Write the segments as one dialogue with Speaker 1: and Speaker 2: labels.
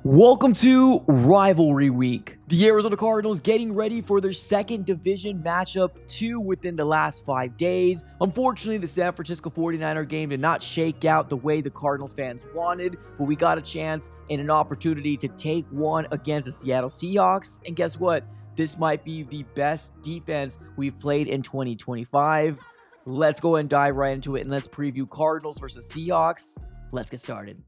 Speaker 1: Welcome to Rivalry Week. The Arizona Cardinals getting ready for their second division matchup, two within the last 5 days. Unfortunately, the San Francisco 49er game did not shake out the way the Cardinals fans wanted, but we got a chance and an opportunity to take one against the Seattle Seahawks. And guess what? This might be the best defense we've played in 2025. Let's go and dive right into it and let's preview Cardinals versus Seahawks. Let's get started.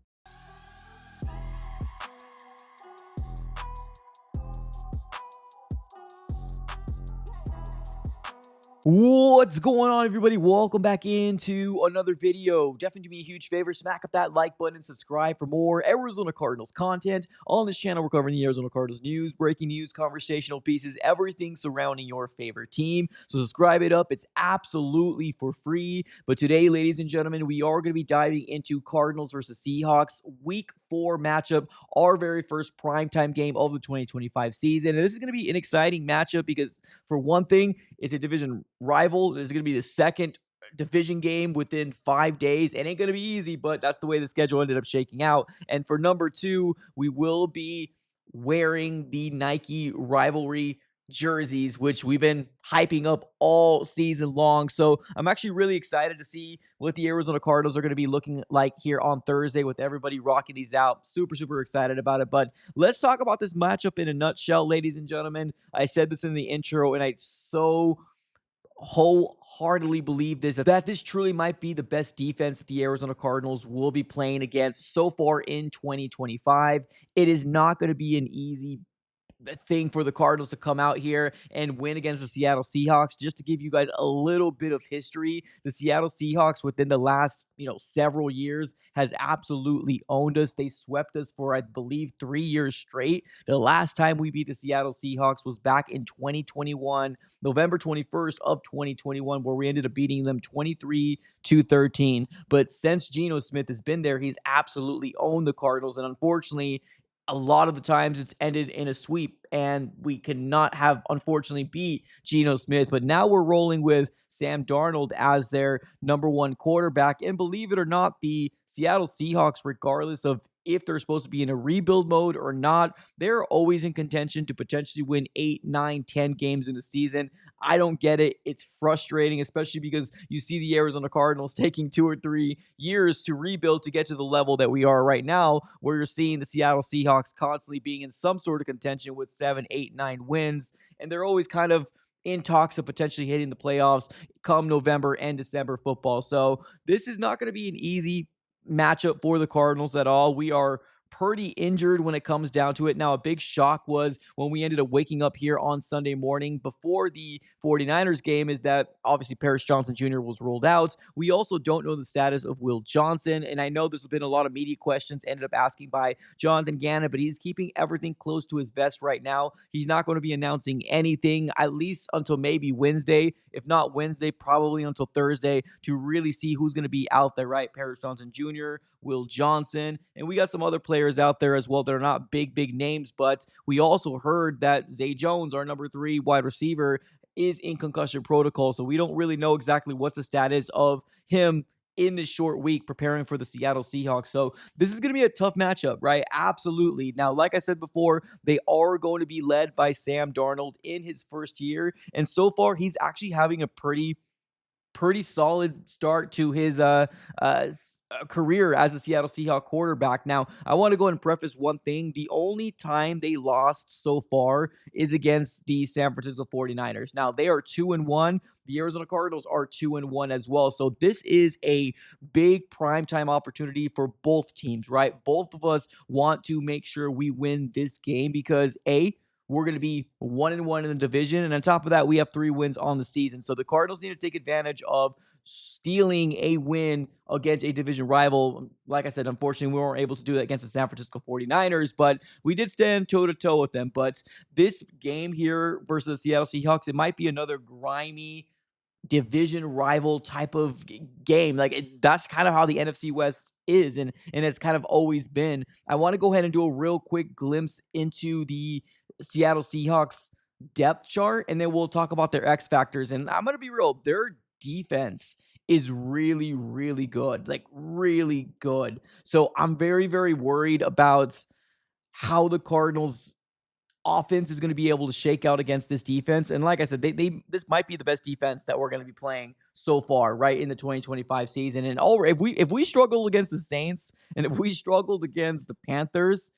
Speaker 1: What's going on, everybody? Welcome back into another video. Definitely do me a huge favor, smack up that like button and subscribe for more Arizona Cardinals content. On this channel, we're covering the Arizona Cardinals news, breaking news, conversational pieces, everything surrounding your favorite team. So subscribe it up. It's absolutely for free. But today, ladies and gentlemen, we are going to be diving into Cardinals versus Seahawks Week 4 matchup, our very first primetime game of the 2025 season. And this is going to be an exciting matchup because, for one thing, it's a division rival. This is going to be the second division game within 5 days. It ain't going to be easy, but that's the way the schedule ended up shaking out. And for number 2, we will be wearing the Nike rivalry jerseys, which we've been hyping up all season long. So I'm actually really excited to see what the Arizona Cardinals are going to be looking like here on Thursday with everybody rocking these out. Super excited about it. But let's talk about this matchup in a nutshell, ladies and gentlemen. I said this in the intro, and I so wholeheartedly believe that this truly might be the best defense that the Arizona Cardinals will be playing against so far in 2025. It is not going to be an easy thing for the Cardinals to come out here and win against the Seattle Seahawks. Just to give you guys a little bit of history, the Seattle Seahawks within the last, several years has absolutely owned us. They swept us for, I believe, 3 years straight. The last time we beat the Seattle Seahawks was back in 2021, November 21st of 2021, where we ended up beating them 23-13. But since Geno Smith has been there, he's absolutely owned the Cardinals. And unfortunately, a lot of the times it's ended in a sweep, and we cannot have, unfortunately, beat Geno Smith. But now we're rolling with Sam Darnold as their number one quarterback. And believe it or not, the Seattle Seahawks, regardless of if they're supposed to be in a rebuild mode or not, they're always in contention to potentially win 8, 9, 10 games in the season. I don't get it. It's frustrating, especially because you see the Arizona Cardinals taking 2 or 3 years to rebuild to get to the level that we are right now, where you're seeing the Seattle Seahawks constantly being in some sort of contention with 7, 8, 9 wins. And they're always kind of in talks of potentially hitting the playoffs come November and December football. So this is not going to be an easy matchup for the Cardinals at all. We are pretty injured when it comes down to it. Now, a big shock was when we ended up waking up here on Sunday morning before the 49ers game is that obviously Paris Johnson Jr. was ruled out. We also don't know the status of Will Johnson, and I know there's been a lot of media questions ended up asking by Jonathan Gannon, but he's keeping everything close to his vest right now. He's not going to be announcing anything, at least until maybe Wednesday. If not Wednesday, probably until Thursday, to really see who's going to be out there, right? Paris Johnson Jr., Will Johnson, and we got some other players out there as well that are not big names, but we also heard that Zay Jones, our number 3 wide receiver, is in concussion protocol, so we don't really know exactly what's the status of him in this short week preparing for the Seattle Seahawks. So this is going to be a tough matchup, right? Absolutely. Now, like I said before, they are going to be led by Sam Darnold in his first year, and so far he's actually having a pretty solid start to his career as a Seattle Seahawks quarterback. Now, I want to go and preface one thing. The only time they lost so far is against the San Francisco 49ers. Now, they are 2-1. The Arizona Cardinals are 2-1 as well. So this is a big primetime opportunity for both teams, right? Both of us want to make sure we win this game because we're going to be 1-1 in the division. And on top of that, we have 3 wins on the season. So the Cardinals need to take advantage of stealing a win against a division rival. Like I said, unfortunately, we weren't able to do that against the San Francisco 49ers, but we did stand toe-to-toe with them. But this game here versus the Seattle Seahawks, it might be another grimy division rival type of game. That's kind of how the NFC West is, and it's kind of always been. I want to go ahead and do a real quick glimpse into the Seattle Seahawks depth chart, and then we'll talk about their X factors. And I'm going to be real, their defense is really good, like really good. So I'm very worried about how the Cardinals offense is going to be able to shake out against this defense. And like I said, they this might be the best defense that we're going to be playing so far, right, in the 2025 season. And if we struggle against the Saints and if we struggled against the Panthers,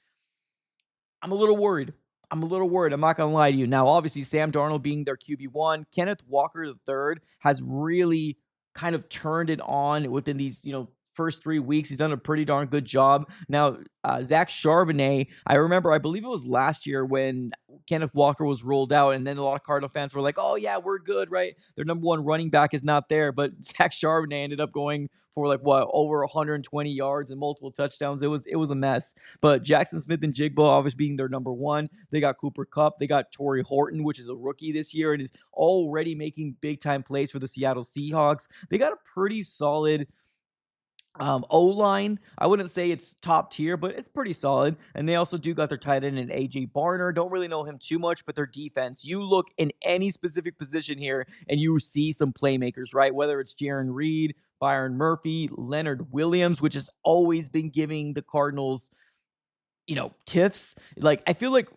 Speaker 1: I'm a little worried. I'm a little worried. I'm not going to lie to you. Now, obviously, Sam Darnold being their QB1, Kenneth Walker III has really kind of turned it on within these, first 3 weeks. He's done a pretty darn good job. Now, Zach Charbonnet, I believe it was last year when Kenneth Walker was rolled out, and then a lot of Cardinal fans were like, oh, yeah, we're good, right? Their number one running back is not there, but Zach Charbonnet ended up going for over 120 yards and multiple touchdowns. It was a mess. But Jackson Smith and Jigba obviously being their number one. They got Cooper Kupp. They got Torrey Horton, which is a rookie this year and is already making big time plays for the Seattle Seahawks. They got a pretty solid O-line. I wouldn't say it's top tier, but it's pretty solid. And they also do got their tight end in AJ Barner. Don't really know him too much, but their defense, you look in any specific position here and you see some playmakers, right? Whether it's Jaron Reed, Byron Murphy, Leonard Williams, which has always been giving the Cardinals tiffs. Like, I feel like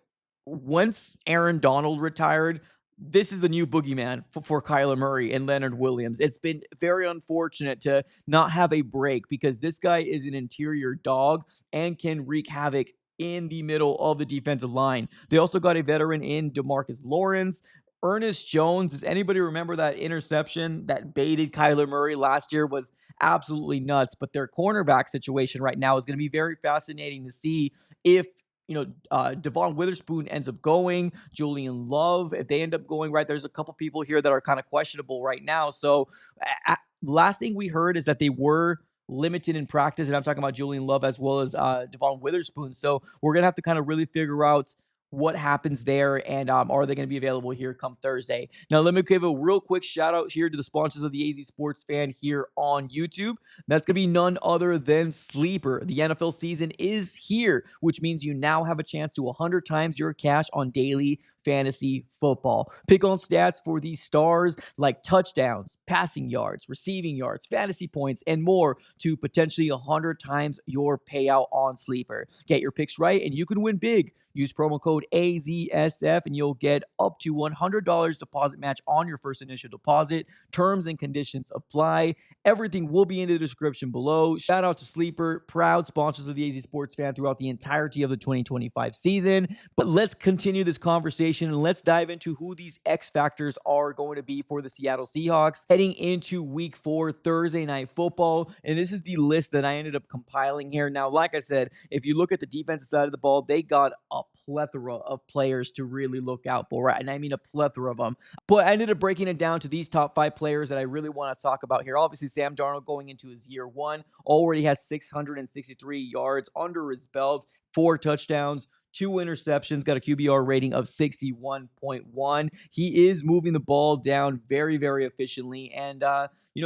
Speaker 1: once Aaron Donald retired, this is the new boogeyman for Kyler Murray and Leonard Williams. It's been very unfortunate to not have a break because this guy is an interior dog and can wreak havoc in the middle of the defensive line. They also got a veteran in DeMarcus Lawrence. Ernest Jones, does anybody remember that interception that baited Kyler Murray last year? Was absolutely nuts. But their cornerback situation right now is going to be very fascinating to see if Devon Witherspoon ends up going, Julian Love, if they end up going, right, there's a couple people here that are kind of questionable right now. So last thing we heard is that they were limited in practice, and I'm talking about Julian Love as well as Devon Witherspoon. So we're going to have to kind of really figure out what happens there, and are they going to be available here come Thursday? Now, let me give a real quick shout out here to the sponsors of the AZ Sports Fan here on YouTube. That's going to be none other than Sleeper. The NFL season is here, which means you now have a chance to 100 times your cash on daily fantasy football. Pick on stats for these stars like touchdowns, passing yards, receiving yards, fantasy points, and more to potentially 100 times your payout on Sleeper. Get your picks right and you can win big. Use promo code AZSF and you'll get up to $100 deposit match on your first initial deposit. Terms and conditions apply. Everything will be in the description below. Shout out to Sleeper, proud sponsors of the AZ Sports Fan throughout the entirety of the 2025 season. But let's continue this conversation and let's dive into who these X factors are going to be for the Seattle Seahawks heading into week 4, Thursday Night Football. And this is the list that I ended up compiling here. Now, like I said, if you look at the defensive side of the ball, they got a plethora of players to really look out for, right? And I mean a plethora of them. But I ended up breaking it down to these top 5 players that I really want to talk about here. Obviously, Sam Darnold going into his year 1 already has 663 yards under his belt, 4 touchdowns, 2 interceptions, got a QBR rating of 61.1. He is moving the ball down very, very efficiently. And,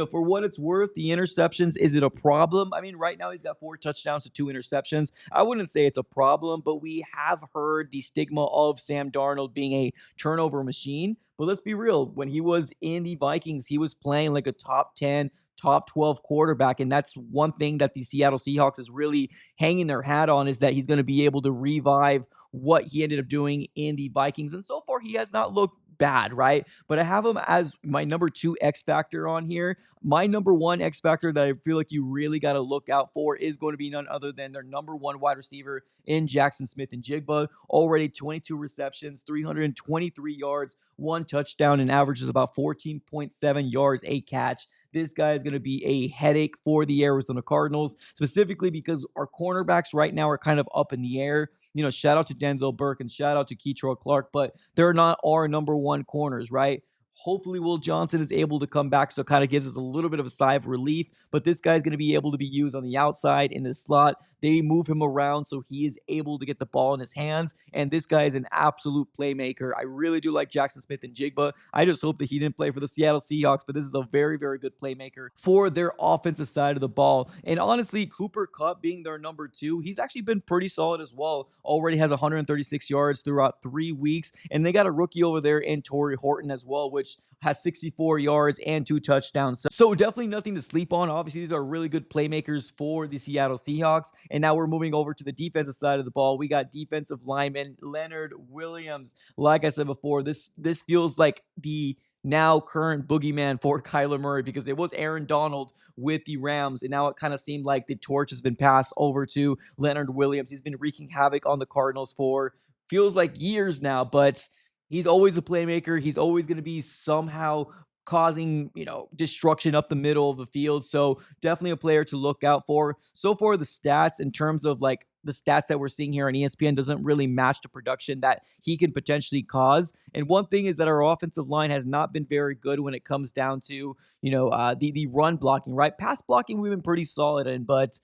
Speaker 1: for what it's worth, the interceptions, is it a problem? I mean, right now he's got 4 touchdowns to 2 interceptions. I wouldn't say it's a problem, but we have heard the stigma of Sam Darnold being a turnover machine. But let's be real. When he was in the Vikings, he was playing like a top 10, top 12 quarterback. And that's one thing that the Seattle Seahawks is really hanging their hat on, is that he's going to be able to revive what he ended up doing in the Vikings. And so far, he has not looked bad, right? But I have him as my number 2 X factor on here. My number 1 X factor that I feel like you really got to look out for is going to be none other than their number 1 wide receiver in Jackson Smith and Jigba. Already 22 receptions, 323 yards, 1 touchdown, and averages about 14.7 yards a catch. This guy is going to be a headache for the Arizona Cardinals, specifically because our cornerbacks right now are kind of up in the air. Shout out to Denzel Burke and shout out to Keitrell Clark, but they're not our number 1 corners, right? Hopefully, Will Johnson is able to come back, so it kind of gives us a little bit of a sigh of relief. But this guy's going to be able to be used on the outside in the slot. They move him around so he is able to get the ball in his hands. And this guy is an absolute playmaker. I really do like Jackson Smith and Jigba. I just hope that he didn't play for the Seattle Seahawks, but this is a very, very good playmaker for their offensive side of the ball. And honestly, Cooper Kupp being their number 2, he's actually been pretty solid as well. Already has 136 yards throughout 3 weeks. And they got a rookie over there in Torrey Horton as well, which has 64 yards and 2 touchdowns. So definitely nothing to sleep on. Obviously, these are really good playmakers for the Seattle Seahawks. And now we're moving over to the defensive side of the ball. We got defensive lineman Leonard Williams. Like I said before, this feels like the now current boogeyman for Kyler Murray, because it was Aaron Donald with the Rams, and now it kind of seemed like the torch has been passed over to Leonard Williams. He's been wreaking havoc on the Cardinals for feels like years now, but he's always a playmaker. He's always going to be somehow causing, destruction up the middle of the field. So definitely a player to look out for. So far, the stats in terms of like the stats that we're seeing here on ESPN doesn't really match the production that he can potentially cause. And one thing is that our offensive line has not been very good when it comes down to, the run blocking, right? Pass blocking, we've been pretty solid in, but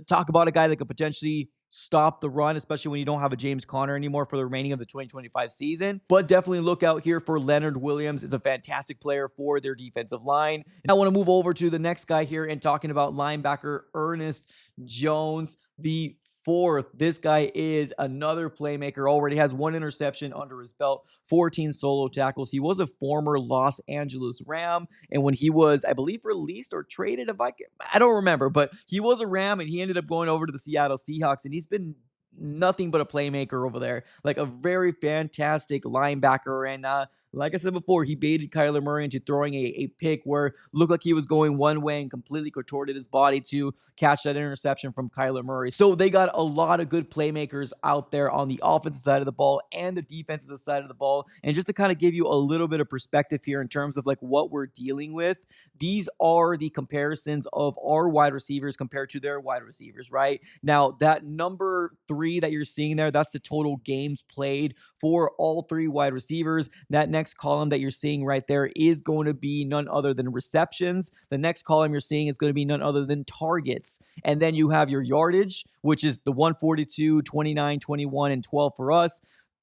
Speaker 1: talk about a guy that could potentially stop the run, especially when you don't have a James Conner anymore for the remaining of the 2025 season. But definitely look out here for Leonard Williams. It's a fantastic player for their defensive line. And I want to move over to the next guy here and talking about linebacker Ernest Jones, the fourth. This guy is another playmaker, already has 1 interception under his belt, 14 solo tackles. He was a former Los Angeles Ram, and when he was, I believe, released or traded, I don't remember, but he was a Ram, and he ended up going over to the Seattle Seahawks, and he's been nothing but a playmaker over there, like a very fantastic linebacker. And like I said before, he baited Kyler Murray into throwing a pick where looked like he was going one way and completely contorted his body to catch that interception from Kyler Murray. So they got a lot of good playmakers out there on the offensive side of the ball and the defensive side of the ball. And just to kind of give you a little bit of perspective here in terms of like what we're dealing with, these are the comparisons of our wide receivers compared to their wide receivers, right? Now, that number 3 that you're seeing there, that's the total games played for all 3 wide receivers. That next column that you're seeing right there is going to be none other than receptions. The next column you're seeing is going to be none other than targets. And then you have your yardage, which is the 142, 29, 21, and 12 for us.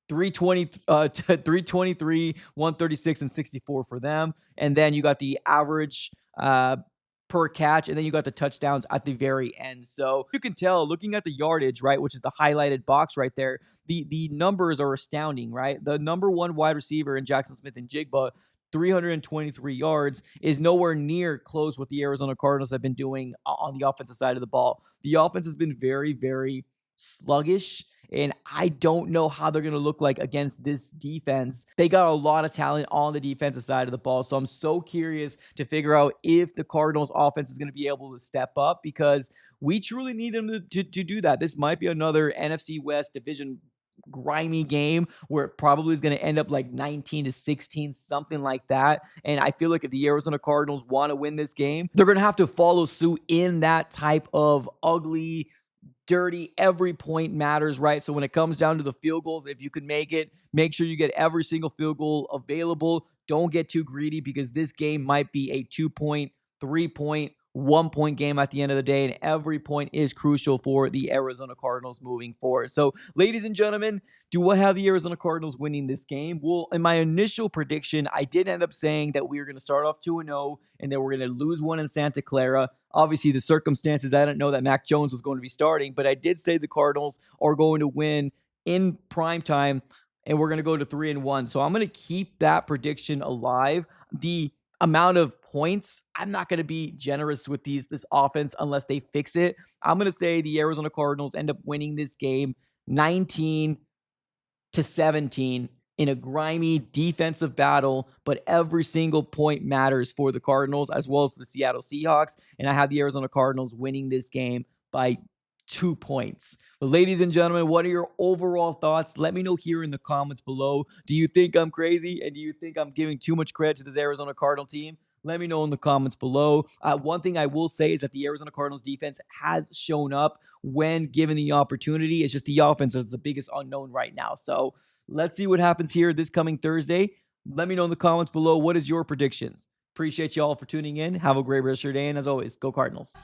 Speaker 1: 323, 136, and 64 for them. And then you got the average per catch, and then you got the touchdowns at the very end. So you can tell looking at the yardage, right, which is the highlighted box right there, the numbers are astounding, right? The number 1 wide receiver in Jackson Smith-Njigba, 323 yards, is nowhere near close what the Arizona Cardinals have been doing on the offensive side of the ball. The offense has been very, very sluggish, and I don't know how they're going to look like against this defense. They got a lot of talent on the defensive side of the ball, so I'm so curious to figure out if the Cardinals offense is going to be able to step up, because we truly need them to do that. This might be another NFC West division grimy game where it probably is going to end up like 19-16, something like that. And I feel like if the Arizona Cardinals want to win this game, they're going to have to follow suit in that type of ugly, dirty, every point matters, right? So when it comes down to the field goals, if you can make it, make sure you get every single field goal available. Don't get too greedy, because this game might be a 2-point, 3-point, 1-point game at the end of the day, and every point is crucial for the Arizona Cardinals moving forward. So, ladies and gentlemen, do I have the Arizona Cardinals winning this game? Well, in my initial prediction, I did end up saying that we were going to start off 2-0 and then we're going to lose one in Santa Clara. Obviously, the circumstances, I didn't know that Mac Jones was going to be starting, but I did say the Cardinals are going to win in primetime, and we're going to go to 3-1. So I'm going to keep that prediction alive. The amount of points, I'm not going to be generous with this offense unless they fix it. I'm going to say the Arizona Cardinals end up winning this game 19-17 in a grimy defensive battle, but every single point matters for the Cardinals as well as the Seattle Seahawks, and I have the Arizona Cardinals winning this game by 2 points. But ladies and gentlemen, what are your overall thoughts? Let me know here in the comments below. Do you think I'm crazy, and do you think I'm giving too much credit to this Arizona Cardinal team? Let me know in the comments below. One thing I will say is that the Arizona Cardinals defense has shown up when given the opportunity. It's just the offense is the biggest unknown right now. So let's see what happens here this coming Thursday. Let me know in the comments below. What is your predictions? Appreciate you all for tuning in. Have a great rest of your day. And as always, go Cardinals.